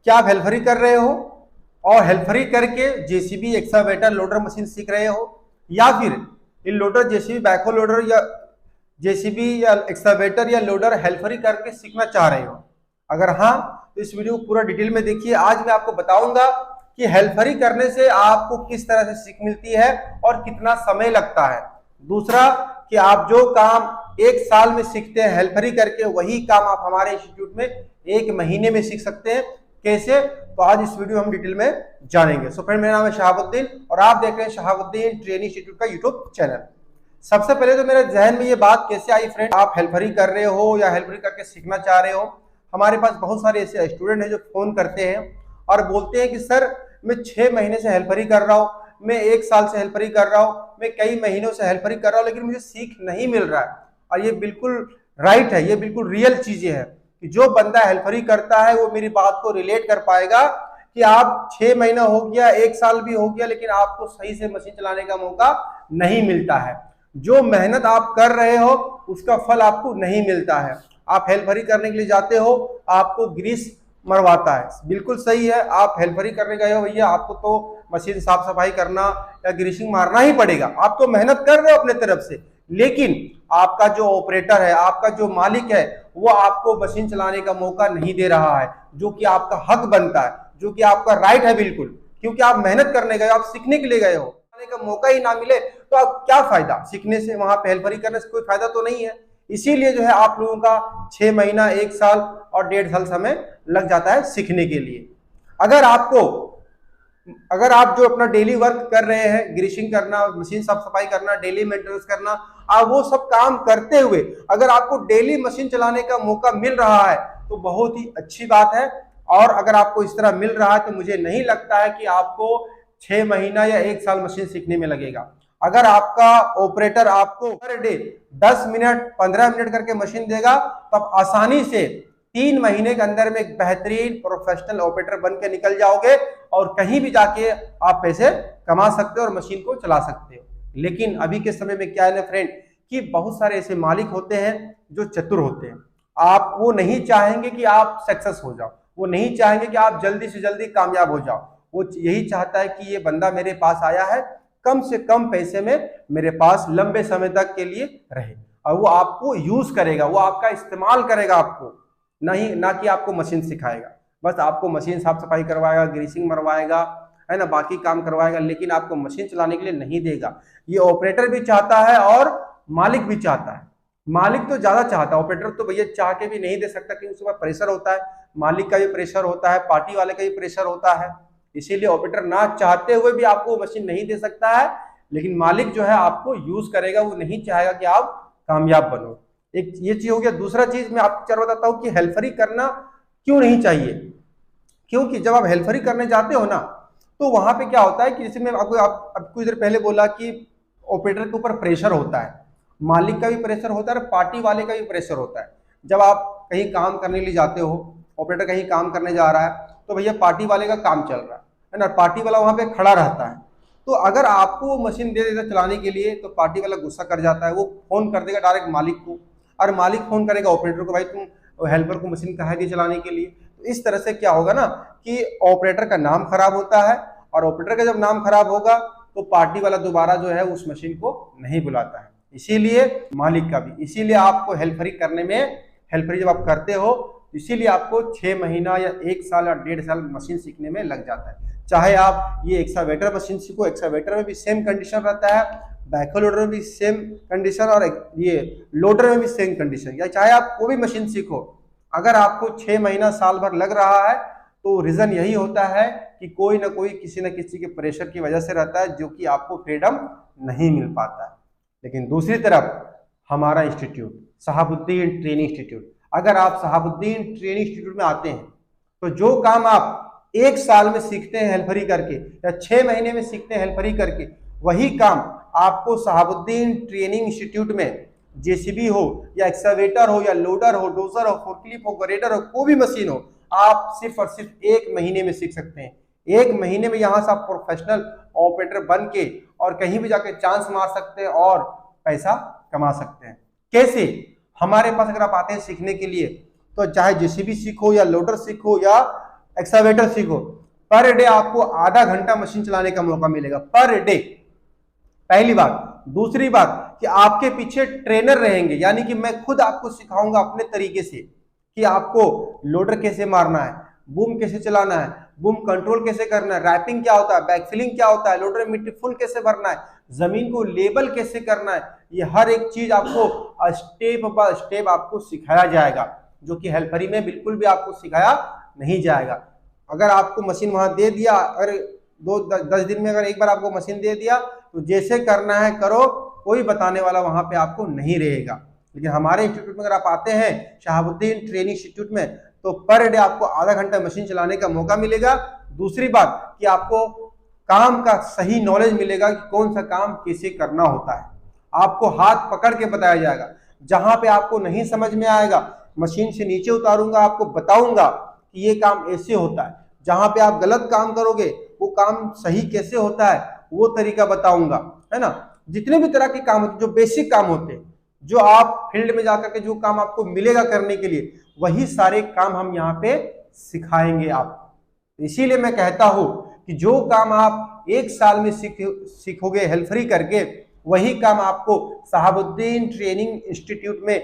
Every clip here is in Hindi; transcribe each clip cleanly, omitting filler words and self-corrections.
क्या आप हेल्परी कर रहे हो और हेल्परी करके जेसीबी, एक्सकावेटर, लोडर मशीन सीख रहे हो, या फिर इन लोडर, जेसीबी, बैकहो लोडर या जेसीबी या एक्सकावेटर या लोडर हेल्परी करके सीखना चाह रहे हो? अगर हाँ तो इस वीडियो को पूरा डिटेल में देखिए। आज मैं आपको बताऊंगा कि हेल्परी करने से आपको किस तरह से सीख मिलती है और कितना समय लगता है। दूसरा कि आप जो काम एक साल में सीखते हैं हेल्परी करके, वही काम आप हमारे इंस्टीट्यूट में एक महीने में सीख सकते हैं। कैसे? तो आज इस वीडियो हम डिटेल में जानेंगे। सो फ्रेंड, मेरा नाम है शहाबुद्दीन और आप देख रहे हैं शहाबुद्दीन ट्रेनिंग इंस्टीट्यूट का यूट्यूब चैनल। सबसे पहले तो मेरे जहन में ये बात कैसे आई फ्रेंड, आप हेल्परी कर रहे हो या हेल्परी करके सीखना चाह रहे हो। हमारे पास बहुत सारे ऐसे स्टूडेंट हैं जो फोन करते हैं और बोलते हैं कि सर मैं 6 महीने से हेल्परी कर रहा हूँ, मैं 1 साल से हेल्परी कर रहा हूँ, मैं कई महीनों से हेल्परी कर रहा हूँ, लेकिन मुझे सीख नहीं मिल रहा है। और ये बिल्कुल राइट है, ये बिल्कुल रियल चीजें हैं कि जो बंदा हेल्परी करता है वो मेरी बात को रिलेट कर पाएगा कि आप 6 महीना हो गया, 1 साल भी हो गया, लेकिन आपको सही से मशीन चलाने का मौका नहीं मिलता है। जो मेहनत आप कर रहे हो उसका फल आपको नहीं मिलता है। आप हेल्परी करने के लिए जाते हो, आपको ग्रीस मरवाता है, बिल्कुल सही है। आप हेल्परी करने गए हो भैया, आपको तो मशीन साफ सफाई करना या ग्रीसिंग मारना ही पड़ेगा। आप तो मेहनत कर रहे हो अपने तरफ से, लेकिन आपका जो ऑपरेटर है, आपका जो मालिक है, वो आपको मशीन चलाने का मौका नहीं दे रहा है, जो कि आपका हक बनता है, जो कि आपका राइट है बिल्कुल। क्योंकि आप मेहनत करने गए हो, आप सीखने के लिए गए हो, का मौका ही ना मिले तो आप क्या फायदा सीखने से, वहां पे हेल्परी करने से कोई फायदा तो नहीं है। इसीलिए जो है आप लोगों का 6 महीना, 1 साल और 1.5 साल समय लग जाता है सीखने के लिए। अगर आप जो अपना डेली वर्क कर रहे हैं, ग्रीसिंग करना, मशीन साफ सफाई करना, डेली मेंटेनेंस करना, आप वो सब काम करते हुए अगर आपको डेली मशीन चलाने का मौका मिल रहा है तो बहुत ही अच्छी बात है। और अगर आपको इस तरह मिल रहा है तो मुझे नहीं लगता है कि आपको 6 महीना या 1 साल मशीन सीखने में लगेगा। अगर आपका ऑपरेटर आपको पर डे 10 मिनट, 15 मिनट करके मशीन देगा तो आप आसानी से 3 महीने के अंदर में एक बेहतरीन प्रोफेशनल ऑपरेटर बन के निकल जाओगे और कहीं भी जाके आप पैसे कमा सकते हो और मशीन को चला सकते हो। लेकिन अभी के समय में क्या है ना फ्रेंड, कि बहुत सारे ऐसे मालिक होते हैं जो चतुर होते हैं। वो नहीं चाहेंगे कि आप सक्सेस हो जाओ, वो नहीं चाहेंगे कि आप जल्दी से जल्दी कामयाब हो जाओ। वो यही चाहता है कि ये बंदा मेरे पास आया है, कम से कम पैसे में मेरे पास लंबे समय तक के लिए रहे, और वो आपको यूज करेगा, वो आपका इस्तेमाल करेगा, आपको नहीं ना कि आपको मशीन सिखाएगा। बस आपको मशीन साफ सफाई करवाएगा, ग्रीसिंग मरवाएगा, है ना, बाकी काम करवाएगा, लेकिन आपको मशीन चलाने के लिए नहीं देगा। ये ऑपरेटर भी चाहता है और मालिक भी चाहता है। मालिक तो ज्यादा चाहता है, ऑपरेटर तो भैया चाह के भी नहीं दे सकता क्योंकि उसके पास प्रेशर होता है, मालिक का भी प्रेशर होता है, पार्टी वाले का भी प्रेशर होता है। इसीलिए ऑपरेटर ना चाहते हुए भी आपको मशीन नहीं दे सकता है, लेकिन मालिक जो है आपको यूज करेगा, वो नहीं चाहेगा कि आप कामयाब बनो। एक ये चीज हो गया। दूसरा चीज मैं आपको चल बताता हूँ कि हेल्परी करना क्यों नहीं चाहिए। क्योंकि जब आप हेल्परी करने जाते हो ना तो वहां पे क्या होता है कि जैसे मैं आपको कुछ देर पहले बोला कि ऑपरेटर के ऊपर प्रेशर होता है, मालिक का भी प्रेशर होता है और पार्टी वाले का भी प्रेशर होता है। जब आप कहीं काम करने के लिए जाते हो, ऑपरेटर कहीं काम करने जा रहा है तो भैया पार्टी वाले का काम चल रहा है ना, पार्टी वाला वहां पे खड़ा रहता है। तो अगर आपको वो मशीन दे देता चलाने के लिए तो पार्टी वाला गुस्सा कर जाता है, वो फोन कर देगा डायरेक्ट मालिक को, और मालिक फोन करेगा ऑपरेटर को, भाई तुम हेल्पर को मशीन कहा दी चलाने के लिए। तो इस तरह से क्या होगा ना कि ऑपरेटर का नाम खराब होता है, और ऑपरेटर का जब नाम खराब होगा तो पार्टी वाला दोबारा जो है उस मशीन को नहीं बुलाता है, इसीलिए मालिक का भी। इसीलिए आपको हेल्परी करने में, हेल्परी जब आप करते हो इसीलिए आपको 6 महीना या 1 साल या 1.5 साल मशीन सीखने में लग जाता है। चाहे आप ये एक्सकावेटर मशीन सीखो, एक्सकावेटर में भी सेम कंडीशन रहता है, बैकहो लोडर में भी सेम कंडीशन, और ये लोडर में भी सेम कंडीशन, या चाहे आप कोई भी मशीन सीखो, अगर आपको 6 महीना, साल भर लग रहा है तो रीजन यही होता है कि कोई ना कोई किसी न किसी के प्रेशर की वजह से रहता है, जो कि आपको फ्रीडम नहीं मिल पाता है। लेकिन दूसरी तरफ हमारा इंस्टीट्यूट शहाबुद्दीन ट्रेनिंग इंस्टीट्यूट, अगर आप शहाबुद्दीन ट्रेनिंग इंस्टीट्यूट में आते हैं तो जो काम आप 1 साल में सीखते हैं हेल्परी करके या 6 महीने में सीखते हैं हेल्परी करके, वही काम आपको शहाबुद्दीन ट्रेनिंग इंस्टीट्यूट में जेसीबी हो या एक्सकावेटर हो या लोडर हो, डोजर हो, फोर्कलिफ्ट हो, ग्रेडर हो, कोई भी मशीन हो, आप सिर्फ और सिर्फ 1 महीने में सीख सकते हैं। 1 महीने में यहां से आप प्रोफेशनल ऑपरेटर बन के और कहीं भी जाके चांस मार सकते हैं और पैसा कमा सकते हैं। कैसे? हमारे पास अगर आप आते हैं सीखने के लिए तो चाहे जेसीबी सीखो या लोडर सीखो या एक्सकावेटर सीखो, पर डे आपको आधा घंटा मशीन चलाने का मौका मिलेगा पर डे। पहली बात। दूसरी बात कि आपके पीछे ट्रेनर रहेंगे, यानी कि मैं खुद आपको सिखाऊंगा अपने तरीके से कि आपको लोडर कैसे मारना है, बूम कैसे चलाना है, बूम कंट्रोल कैसे करना है, रैपिंग क्या होता है, बैकफिलिंग क्या होता है, लोडर में मिट्टी फुल कैसे भरना है, जमीन को लेबल कैसे करना है। ये हर एक चीज आपको स्टेप बाय स्टेप आपको सिखाया जाएगा, जो कि हेल्परी में बिल्कुल भी आपको सिखाया नहीं जाएगा। अगर आपको मशीन वहां दे दिया, अगर 10 दिन में अगर एक बार आपको मशीन दे दिया तो जैसे करना है करो, कोई बताने वाला वहां पे आपको नहीं रहेगा। लेकिन हमारे इंस्टीट्यूट में अगर आप आते हैं शहाबुद्दीन ट्रेनिंग इंस्टीट्यूट में, तो पर डे आपको आधा घंटा मशीन चलाने का मौका मिलेगा। दूसरी बात कि आपको काम का सही नॉलेज मिलेगा कि कौन सा काम कैसे करना होता है, आपको हाथ पकड़ के बताया जाएगा। जहां पे आपको नहीं समझ में आएगा, मशीन से नीचे उतारूंगा, आपको बताऊंगा कि ये काम ऐसे होता है। जहां पे आप गलत काम करोगे वो काम सही कैसे होता है वो तरीका बताऊंगा, है ना। जितने भी तरह के काम होते, जो बेसिक काम होते हैं, जो आप फील्ड में जाकर के जो काम आपको मिलेगा करने के लिए, वही सारे काम हम यहाँ पे सिखाएंगे आपको। इसीलिए मैं कहता हूं कि जो काम आप एक साल में सीखोगे हेल्परी करके, वही काम आपको शहाबुद्दीन ट्रेनिंग इंस्टीट्यूट में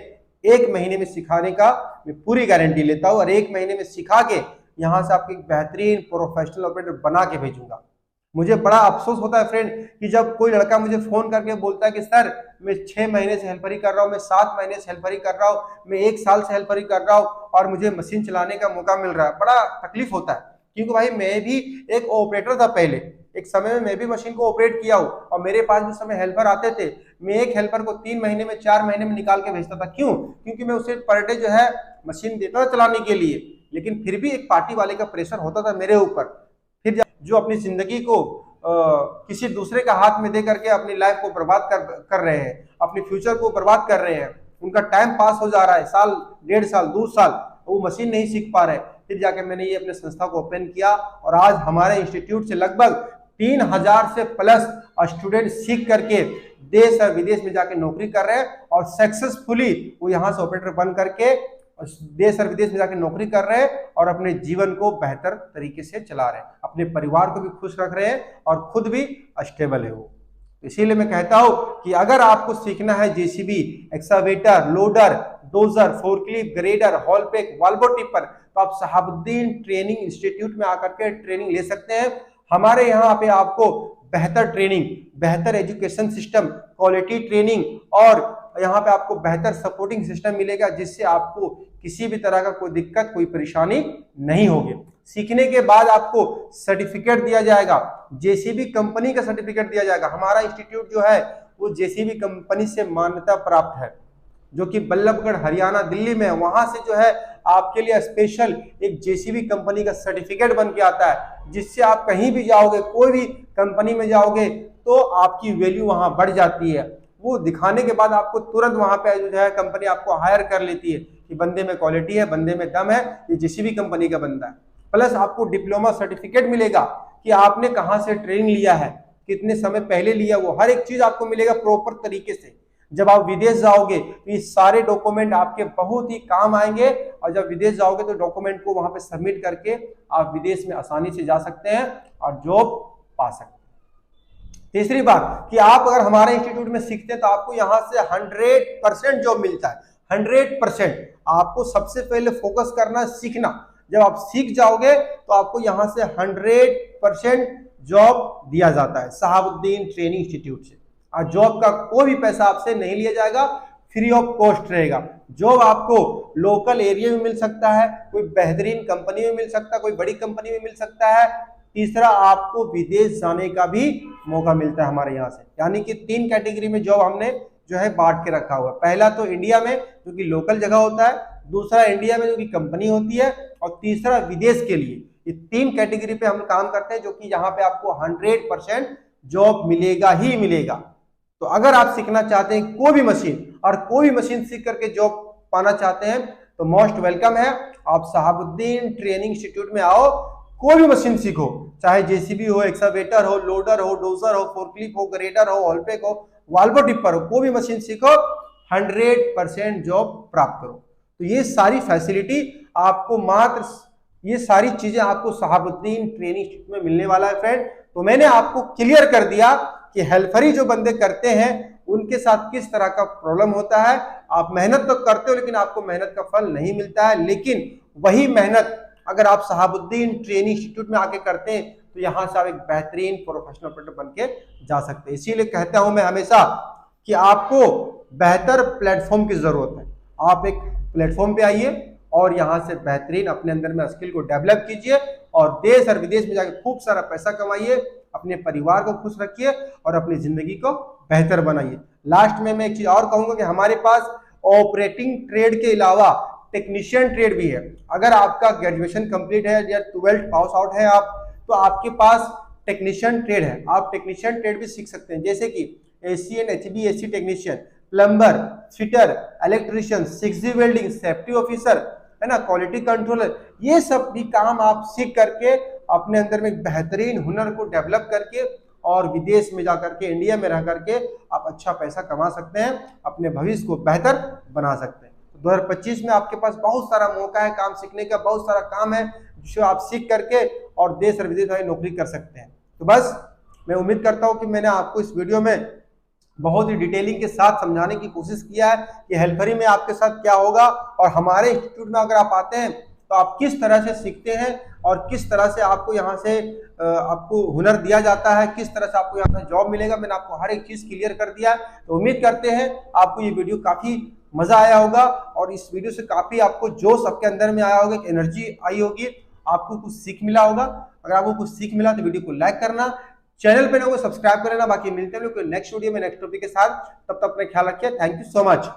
1 महीने में सिखाने का मैं पूरी गारंटी लेता हूं। और 1 महीने में सिखा के यहां से आपको एक बेहतरीन प्रोफेशनल ऑपरेटर बना के भेजूंगा। मुझे बड़ा अफसोस होता है फ्रेंड कि जब कोई लड़का मुझे फोन करके बोलता है कि सर मैं 6 महीने से हेल्परी कर रहा हूँ, मैं 7 महीने से हेल्परी कर रहा हूँ, मैं 1 साल से हेल्परी कर रहा हूँ और मुझे मशीन चलाने का मौका मिल रहा है। बड़ा तकलीफ होता है, क्योंकि भाई मैं भी एक ऑपरेटर था पहले, एक समय में मैं भी मशीन को ऑपरेट किया हूँ और मेरे पास भी समय हेल्पर आते थे। मैं एक हेल्पर को 3 महीने में 4 महीने में निकाल के भेजता था। क्यों? क्योंकि मैं उसे पर डे जो है मशीन देता था चलाने के लिए, लेकिन फिर भी एक पार्टी वाले का प्रेशर होता था मेरे ऊपर। फिर जो अपनी जिंदगी को किसी दूसरे का हाथ में दे करके अपनी लाइफ को बर्बाद कर रहे हैं, अपने फ्यूचर को बर्बाद कर रहे हैं, उनका टाइम पास हो जा रहा है, साल 1.5 साल 2 साल, वो मशीन नहीं सीख पा रहे। फिर जाके मैंने ये अपने संस्था को ओपन किया और आज हमारे इंस्टीट्यूट से लगभग 3000 से प्लस स्टूडेंट सीख करके देश और विदेश में जाके नौकरी कर रहे हैं और सक्सेसफुली वो यहाँ से ऑपरेटर बन करके देश और विदेश में जाकर नौकरी कर रहे हैं और अपने जीवन को बेहतर तरीके से चला रहे हैं, अपने परिवार को भी खुश रख रहे हैं और खुद भी स्टेबल है वो। इसीलिए मैं कहता हूं कि अगर आपको सीखना है JCB, excavator, loader, dozer, forklift, grader, hall pack, Volvo tipper, तो आप शहाबुद्दीन ट्रेनिंग इंस्टीट्यूट में आकर के ट्रेनिंग ले सकते हैं। हमारे यहाँ पे आपको बेहतर ट्रेनिंग, बेहतर एजुकेशन सिस्टम, क्वालिटी ट्रेनिंग और यहाँ पे आपको बेहतर सपोर्टिंग सिस्टम मिलेगा, जिससे आपको किसी भी तरह का कोई दिक्कत, कोई परेशानी नहीं होगी। सीखने के बाद आपको सर्टिफिकेट दिया जाएगा, जेसीबी कंपनी का सर्टिफिकेट दिया जाएगा। हमारा इंस्टीट्यूट जो है वो जेसीबी कंपनी से मान्यता प्राप्त है, जो कि बल्लभगढ़ हरियाणा दिल्ली में है। वहां से जो है आपके लिए स्पेशल एक जेसीबी कंपनी का सर्टिफिकेट बन के आता है, जिससे आप कहीं भी जाओगे, कोई भी कंपनी में जाओगे तो आपकी वैल्यू वहां बढ़ जाती है। वो दिखाने के बाद आपको तुरंत वहां पे जो है कंपनी आपको हायर कर लेती है कि बंदे में क्वालिटी है, बंदे में दम है, ये जेसीबी कंपनी का बंदा है। प्लस आपको डिप्लोमा सर्टिफिकेट मिलेगा कि आपने कहाँ से ट्रेनिंग लिया है, कितने समय पहले लिया, वो हर एक चीज आपको मिलेगा प्रॉपर तरीके से। जब आप विदेश जाओगे तो ये सारे डॉक्यूमेंट आपके बहुत ही काम आएंगे और जब विदेश जाओगे तो डॉक्यूमेंट को वहां पे सबमिट करके आप विदेश में आसानी से जा सकते हैं और जॉब पा सकते हैं। तीसरी बात कि आप अगर हमारे इंस्टीट्यूट में सीखते हैं तो आपको यहाँ से 100% जॉब मिलता है। 100%। आपको सबसे पहले फोकस करना सीखना। जब आप सीख जाओगे तो आपको यहाँ से 100% जॉब दिया जाता है शहाबुद्दीन ट्रेनिंग इंस्टीट्यूट से। और जॉब का कोई भी पैसा आपसे नहीं लिया जाएगा, फ्री ऑफ कॉस्ट रहेगा। जॉब आपको लोकल एरिया में मिल सकता है, कोई बेहतरीन कंपनी में मिल सकता है, कोई बड़ी कंपनी में मिल सकता है। तीसरा, आपको विदेश जाने का भी मौका मिलता है हमारे यहाँ से। यानी कि 3 कैटेगरी में जॉब हमने जो है बांट के रखा हुआ है। पहला तो इंडिया में जो कि लोकल जगह होता है, दूसरा इंडिया में जो कि कंपनी होती है, और तीसरा विदेश के लिए। ये 3 कैटेगरी पे हम काम करते हैं, जो कि यहाँ पे आपको 100% जॉब मिलेगा ही मिलेगा। तो अगर आप सीखना चाहते हैं कोई भी मशीन और कोई भी मशीन सीख करके जॉब पाना चाहते हैं तो मोस्ट वेलकम है। आप शहाबुद्दीन ट्रेनिंग इंस्टीट्यूट में आओ, कोई भी मशीन सीखो, चाहे जेसीबी हो, एक्सकावेटर हो, लोडर हो, डोजर हो, फोर्कलिफ्ट हो, ग्रेडर हो, हॉलपैक हो, वाल्वो टिपर हो, कोई भी मशीन सीखो, 100% जॉब प्राप्त करो। तो ये सारी फैसिलिटी आपको मात्र ये सारी चीजें आपको शहाबुद्दीन ट्रेनिंग इंस्टीट्यूट में मिलने वाला है फ्रेंड। तो मैंने आपको क्लियर कर दिया कि हेल्परी जो बंदे करते हैं उनके साथ किस तरह का प्रॉब्लम होता है। आप मेहनत तो करते हो लेकिन आपको मेहनत का फल नहीं मिलता है, लेकिन वही मेहनत अगर आप शहाबुद्दीन ट्रेनिंग इंस्टीट्यूट में आके करते हैं तो यहां से आप एक बेहतरीन प्रोफेशनल ऑपरेटर बन के जा सकते हैं। इसीलिए कहता हूं मैं हमेशा कि आपको बेहतर प्लेटफॉर्म की जरूरत है। आप एक प्लेटफॉर्म पे आइए और यहां से बेहतरीन अपने अंदर में स्किल को डेवलप कीजिए और देश और विदेश में जाकर खूब सारा पैसा कमाइए, अपने परिवार को खुश रखिए और अपनी जिंदगी को बेहतर बनाइए। लास्ट में मैं एक चीज और कहूंगा कि हमारे पास ऑपरेटिंग ट्रेड के अलावा टेक्नीशियन ट्रेड भी है। अगर आपका ग्रेजुएशन कंप्लीट है या 12th पास आउट है आप, तो आपके पास टेक्नीशियन ट्रेड है, आप टेक्नीशियन ट्रेड भी सीख सकते हैं, जैसे कि ACN HBSC technician, plumber, fitter, electrician, 6G welding, safety officer, है ना, क्वालिटी कंट्रोलर। ये सब भी काम आप सीख करके अपने अंदर में एक बेहतरीन हुनर को डेवलप करके और विदेश में जाकर के इंडिया में रह करके आप अच्छा पैसा कमा सकते हैं, अपने भविष्य को बेहतर बना सकते हैं। 2025 में आपके पास बहुत सारा मौका है काम सीखने का, बहुत सारा काम है जो आप सीख करके और देश और विदेश में नौकरी कर सकते हैं। तो बस मैं उम्मीद करता हूं कि मैंने आपको इस वीडियो में बहुत ही डिटेलिंग के साथ समझाने की कोशिश किया है कि हेल्परी में आपके साथ क्या होगा और हमारे इंस्टीट्यूट में अगर आप आते हैं तो आप किस तरह से सीखते हैं और किस तरह से आपको यहाँ से आपको हुनर दिया जाता है, किस तरह से आपको यहाँ से जॉब मिलेगा। मैंने आपको हर एक चीज क्लियर कर दिया है। तो उम्मीद करते हैं आपको ये वीडियो काफी मजा आया होगा और इस वीडियो से काफी आपको जोश आपके अंदर में आया होगा, एक एनर्जी आई होगी, आपको कुछ सीख मिला होगा। अगर आपको कुछ सीख मिला तो वीडियो को लाइक करना, चैनल पे ना वो सब्सक्राइब करना। बाकी मिलते हैं लोग नेक्स्ट वीडियो में नेक्स्ट टॉपिक के साथ, तब तक अपना ख्याल रखिए। Thank you so much.